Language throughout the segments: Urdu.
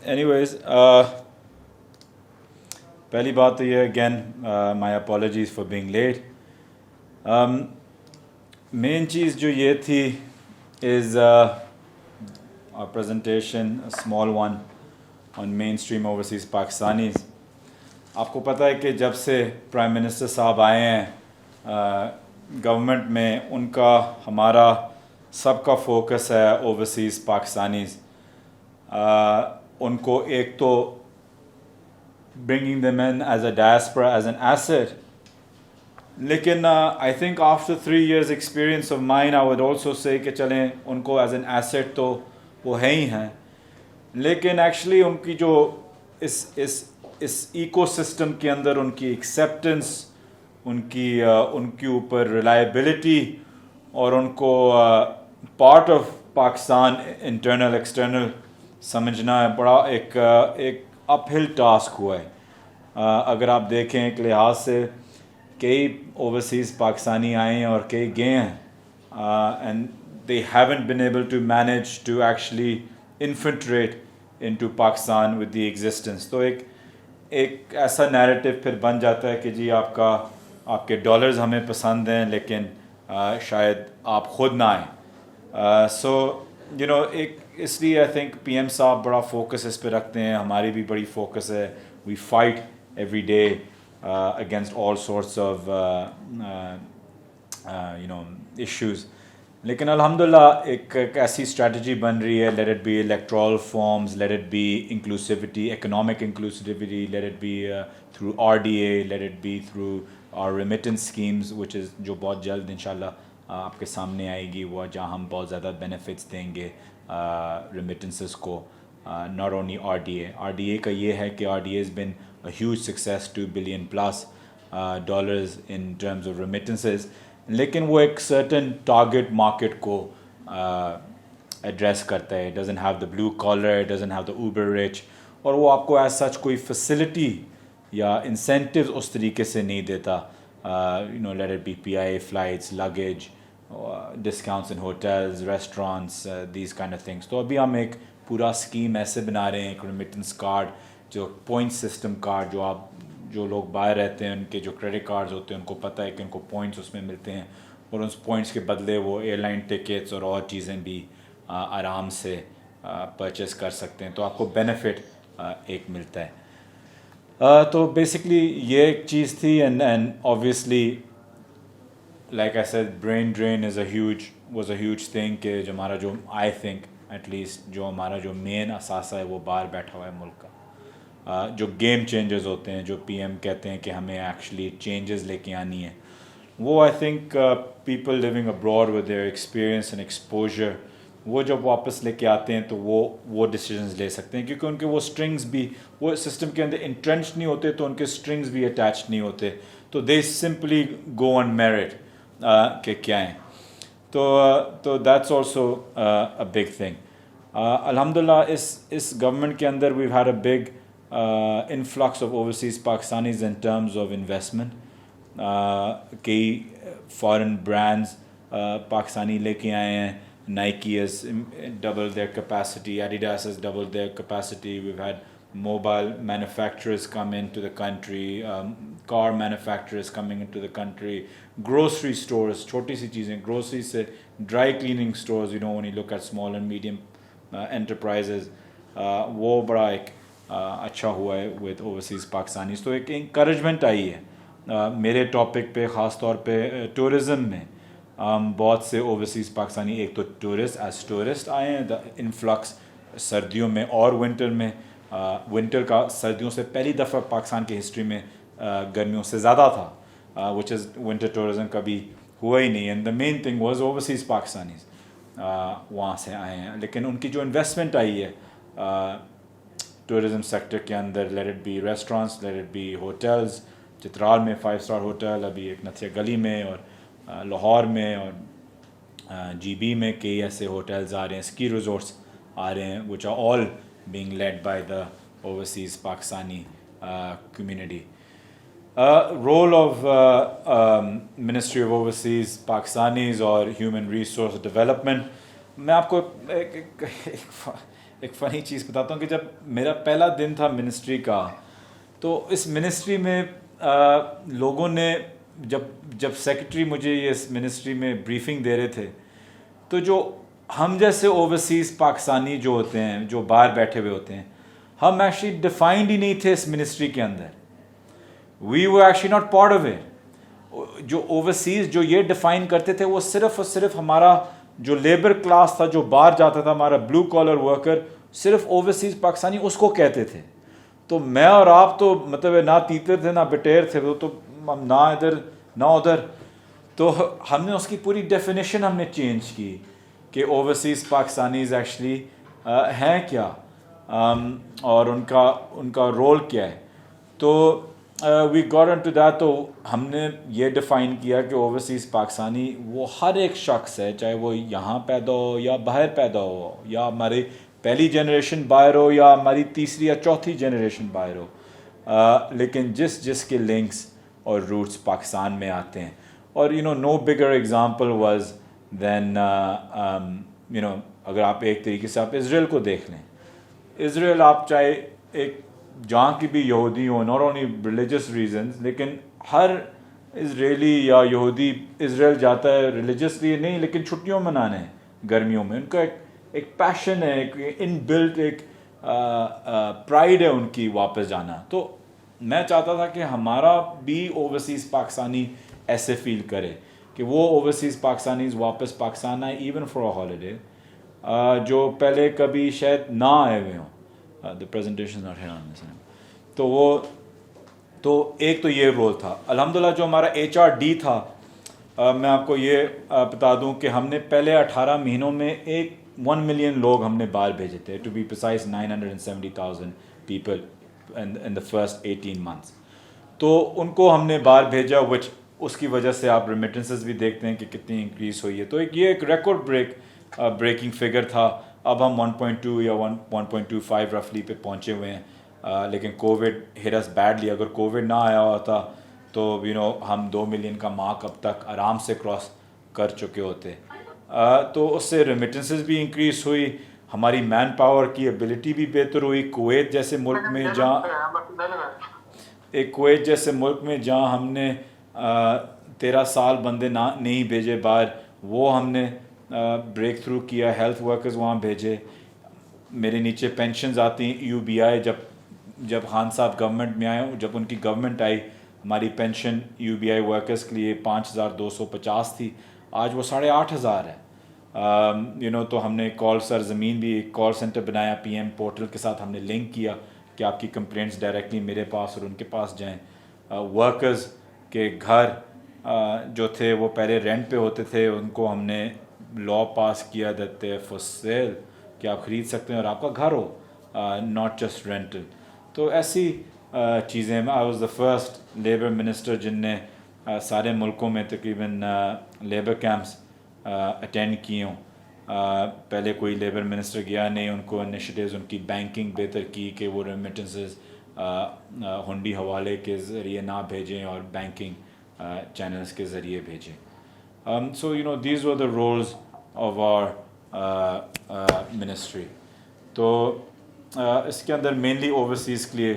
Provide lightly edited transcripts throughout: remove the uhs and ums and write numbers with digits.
Anyways, پہلی بات تو یہ again my apologies for being late. Main چیز جو یہ تھی is presentation small one on main stream overseas Pakistanis. آپ کو پتہ ہے کہ جب سے پرائم منسٹر صاحب آئے ہیں گورنمنٹ میں، ان کا ہمارا سب کا فوکس ہے اوورسیز پاکستانیز. ان کو ایک تو bringing them in as a diaspora, as an asset. لیکن I think after 3 years experience of mine, I would also say کہ چلیں ان کو as an asset تو وہ ہے ہی ہیں، لیکن ایکچولی ان کی جو اس ایکو سسٹم کے اندر ان کی ایکسیپٹنس، ان کی اوپر ریلائبلٹی، اور ان کو part of Pakistan internal external سمجھنا بڑا ایک اپ ہل ٹاسک ہوا ہے. اگر آپ دیکھیں ایک لحاظ سے کئی اوورسیز پاکستانی آئے ہیں اور کئی گئے ہیں، and they haven't been able to manage to actually infiltrate into Pakistan with the existence. تو ایک ایسا نیریٹو پھر بن جاتا ہے کہ جی آپ کے ڈالرز ہمیں پسند ہیں لیکن شاید آپ خود نہ آئیں. سو ایک اس لیے آئی تھنک پی ایم صاحب بڑا فوکس اس پہ رکھتے ہیں، ہماری بھی بڑی فوکس ہے. We fight every day against all sorts of issues. لیکن الحمدللہ ایک ایسی اسٹریٹجی بن رہی ہے، let it be electoral forms, let it be inclusivity, economic inclusivity, let it be through R D A, let it be through R remittance schemes which is جو بہت جلد انشاءاللہ آپ کے سامنے آئے گی، وہ جہاں ہم بہت زیادہ بینیفٹس دیں گے ریمیٹنسز کو. Not only R D A کا یہ ہے کہ R D A is been a huge success, $2 billion plus in terms of remittances. لیکن وہ ایک سرٹن ٹارگٹ مارکیٹ کو ایڈریس کرتا ہے. Doesn't have the blue collar, doesn't have the uber rich, اور وہ آپ کو ایز سچ کوئی فیسلٹی یا انسینٹیوز اس طریقے سے نہیں دیتا. Late it B P I flights, luggage, discounts in hotels, restaurants, these kind of things. تو ابھی ہم ایک پورا اسکیم ایسے بنا رہے ہیں، ایک ریمیٹنس کارڈ، جو پوائنٹ سسٹم کارڈ، جو لوگ باہر رہتے ہیں ان کے جو کریڈٹ کارڈز ہوتے ہیں ان کو پتہ ہے کہ ان کو پوائنٹس اس میں ملتے ہیں، اور اس پوائنٹس کے بدلے وہ ایئر لائن ٹکٹس اور چیزیں بھی آرام سے پرچیز کر سکتے ہیں. تو آپ کو بینیفٹ ایک ملتا ہے. تو بیسکلی یہ ایک چیز تھی. And obviously like I said, brain drain was a huge thing کہ جو ہمارا جو I think at least جو ہمارا جو مین اثاثہ ہے وہ باہر بیٹھا ہوا ہے ملک کا. جو گیم چینجز ہوتے ہیں، جو پی ایم کہتے ہیں کہ ہمیں ایکچولی چینجز لے کے آنی ہے، وہ I think people living abroad with their experience and exposure, وہ جب واپس لے کے آتے ہیں تو وہ ڈیسیجنز لے سکتے ہیں، کیونکہ ان کے وہ اسٹرنگز بھی وہ سسٹم کے اندر انٹرنچ نہیں ہوتے، تو ان کے اسٹرنگز بھی اٹیچ نہیں ہوتے. تو they simply go on merit کہ کیا ہیں. تو that's also a big thing. الحمدللہ اس گورنمنٹ کے اندر we've had a big influx of overseas Pakistanis in terms of investment. کئی فارن برانڈز پاکستانی لے کے آئے ہیں. Nike has doubled their capacity, Adidas has doubled their capacity. We've had mobile manufacturers come into the country, car manufacturers coming into the country, grocery stores, چھوٹی سی چیزیں grocery سے dry cleaning stores, when you look at small and medium enterprises, وہ بڑا ایک اچھا ہوا ہے ود اوورسیز پاکستانیز. تو ایک انکریجمنٹ آئی ہے میرے ٹاپک پہ، خاص طور پہ ٹورزم میں. بہت سے اوورسیز پاکستانی ایک تو ٹورسٹ آئے ہیں، دا انفلکس سردیوں میں اور ونٹر میں. ونٹر کا سردیوں سے پہلی دفعہ پاکستان کی ہسٹری میں گرمیوں سے زیادہ تھا، وچ از ونٹر ٹورزم کبھی ہوا ہی نہیں. And the main thing was overseas Pakistanis وہاں سے آئے ہیں. لیکن ان کی جو انویسٹمنٹ آئی ہے ٹورزم سیکٹر کے اندر، let it be restaurants, let it be hotels, Chitral میں 5 اسٹار ہوٹل، ابھی ایک نتھیا گلی میں، اور لاہور میں، اور جی بی میں کئی ایسے ہوٹلز آ رہے ہیں، اسکی ریزورٹس آ رہے ہیں، which are all being led by the overseas Pakistani community. Role of ministry of overseas Pakistanis اور ہیومن ریسورس ڈیولپمنٹ، میں آپ کو ایک فنی چیز بتاتا ہوں کہ جب میرا پہلا دن تھا منسٹری کا تو اس منسٹری میں لوگوں نے جب سیکرٹری مجھے یہ اس منسٹری میں بریفنگ دے رہے تھے تو جو ہم جیسے اوورسیز پاکستانی جو ہوتے ہیں جو باہر بیٹھے ہوئے ہوتے ہیں ہم ایکچولی ڈیفائنڈ ہی نہیں تھے اس منسٹری کے اندر. We were actually not part of it. جو اوورسیز جو یہ ڈیفائن کرتے تھے وہ صرف اور صرف ہمارا جو لیبر کلاس تھا جو باہر جاتا تھا ہمارا بلو کالر ورکر صرف اوورسیز پاکستانی اس کو کہتے تھے. تو میں اور آپ تو مطلب نہ تیتر تھے نہ بٹیر تھے تو نہ ادھر نہ ادھر. تو ہم نے اس کی پوری ڈیفینیشن ہم نے چینج کی کہ اوورسیز پاکستانیز ایکچولی ہیں کیا اور ان کا رول کیا ہے. تو we got into that. تو ہم نے یہ ڈیفائن کیا کہ اوورسیز پاکستانی وہ ہر ایک شخص ہے چاہے وہ یہاں پیدا ہو یا باہر پیدا ہو یا ہمارے پہلی جنریشن باہر ہو یا ہماری تیسری یا چوتھی جنریشن باہر ہو, لیکن جس کے لنکس اور روٹس پاکستان میں آتے ہیں. اور نو بگر ایگزامپل واز دین اگر آپ ایک طریقے سے آپ اسرائیل کو دیکھ لیں. اسرائیل آپ چاہے ایک جہاں کی بھی یہودی ہو ناٹ اونلی ریلیجس ریزنز لیکن ہر اسرائیلی یا یہودی اسرائیل جاتا ہے ریلیجسلی نہیں لیکن چھٹیوں منانے گرمیوں میں. ان کا ایک پیشن ہے ایک ان بلٹ ایک پرائڈ ہے ان کی واپس جانا. تو میں چاہتا تھا کہ ہمارا بھی اوورسیز پاکستانی ایسے فیل کرے کہ وہ اوورسیز پاکستانیز واپس پاکستان آئے ایون فار اے ہالیڈے جو پہلے کبھی شاید نہ آئے ہوئے ہوں. the presentation is not here on this. تو ایک تو یہ رول تھا. الحمدللہ جو ہمارا HRD تھا میں آپ کو یہ بتا دوں کہ ہم نے پہلے 18 مہینوں میں 1 ملین لوگ ہم نے باہر بھیجے تھے. To be precise 970,000 people in the first 18 months. تو ان کو ہم نے باہر بھیجا وچ اس کی وجہ سے آپ ریمیٹنسز بھی دیکھتے ہیں کہ کتنی انکریز ہوئی ہے. تو یہ ایک ریکارڈ بریکنگ فگر تھا. اب ہم 1.2 یا 1.25 رفلی پہ پہنچے ہوئے ہیں. لیکن کووڈ ہٹ اس بیڈلی. اگر کووڈ نہ آیا ہوتا تو ہم 2 ملین کا مارک اب تک آرام سے کراس کر چکے ہوتے. تو اس سے ریمیٹنسز بھی انکریز ہوئی, ہماری مین پاور کی ایبلٹی بھی بہتر ہوئی. کویت جیسے ملک میں جہاں ہم نے 13 سال بندے نہیں بھیجے باہر وہ ہم نے بریک تھرو کیا. ہیلتھ ورکرز وہاں بھیجے. میرے نیچے پینشنز آتی ہیں UBI. جب خان صاحب گورنمنٹ میں آئے جب ان کی گورنمنٹ آئی ہماری پینشن UBI ورکرز کے لیے 5,250 تھی. آج وہ 8,500 ہے. تو ہم نے کال سرزمین بھی ایک کال سینٹر بنایا PM پورٹل کے ساتھ. ہم نے لنک کیا کہ آپ کی کمپلینٹس ڈائریکٹلی میرے پاس اور ان کے پاس جائیں. ورکرز کے گھر جو تھے وہ پہلے رینٹ پہ ہوتے تھے ان کو ہم نے لا پاس کیا دیتے فور سیل کہ آپ خرید سکتے ہیں اور آپ کا گھر ہو ناٹ جسٹ رینٹل. تو ایسی چیزیں. I was the first labour minister جن نے سارے ملکوں میں تقریباً لیبر کیمپس اٹینڈ کیے ہوں. پہلے کوئی لیبر منسٹر گیا نہیں. ان کو انیشیٹیوز ان کی بینکنگ بہتر کی کہ وہ ریمیٹنسز ہنڈی حوالے کے ذریعے نہ بھیجیں اور بینکنگ چینلز کے ذریعے بھیجیں. So these were the roles of our ministry. تو اس کے اندر مینلی اوورسیز کے لیے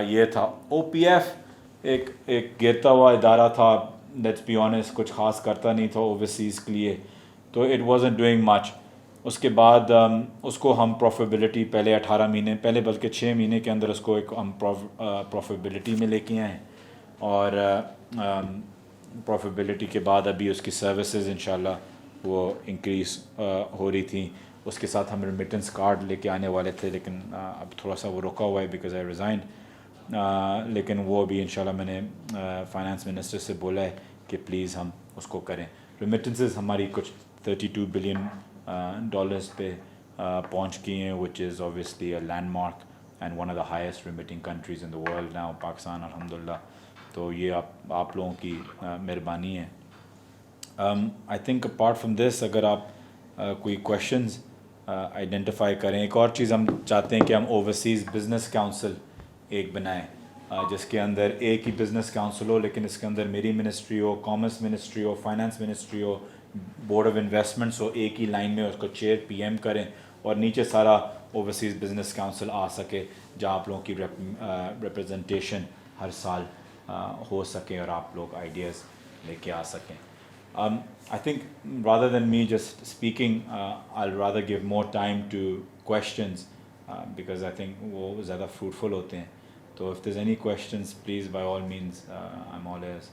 یہ تھا. OPF ایک گرتا ہوا ادارہ تھا. لیٹس بی آنیسٹ کچھ خاص کرتا نہیں تھا اوورسیز کے لیے. تو اٹ وازنٹ ڈوئنگ مچ. اس کے بعد اس کو ہم پروفیبلٹی پہلے 18 مہینے پہلے بلکہ 6 مہینے کے اندر اس کو ایک ہم پروفیبلٹی میں لے کے آئے. اور پروفیبلٹی کے بعد ابھی اس کی سروسز انشاءاللہ وہ انکریز ہو رہی تھیں. اس کے ساتھ ہم ریمیٹنس کارڈ لے کے آنے والے تھے لیکن اب تھوڑا سا وہ رکا ہوا ہے بیکاز آئی ریزائنڈ. لیکن وہ بھی انشاءاللہ میں نے فائنانس منسٹر سے بولا ہے کہ پلیز ہم اس کو کریں. ریمیٹنسز ہماری کچھ $32 بلین پہ پہنچ گئی ہیں which is obviously a landmark and one of the highest remitting countries in the world now Pakistan الحمدللہ. تو یہ آپ لوگوں کی مہربانی ہے. I think apart from this اگر آپ کوئی کویشچنز آئیڈینٹیفائی کریں. ایک اور چیز ہم چاہتے ہیں کہ ہم اوورسیز بزنس کاؤنسل ایک بنائیں جس کے اندر ایک ہی بزنس کاؤنسل ہو لیکن اس کے اندر میری منسٹری ہو, کامرس منسٹری ہو, فائنانس منسٹری ہو, بورڈ آف انویسٹمنٹس ہو. ایک ہی لائن میں اس کو چیئر PM کریں اور نیچے سارا اوورسیز بزنس کاؤنسل آ سکے جہاں آپ لوگوں کی ریپرزنٹیشن ہر سال ہو سکے اور آپ لوگ آئیڈیاز لے کے آ سکیں. I think rather than me just speaking, I'll rather give more time to questions because I think وہ زیادہ fruitful ہوتے ہیں. So if there's any questions, please by all means, I'm all ears.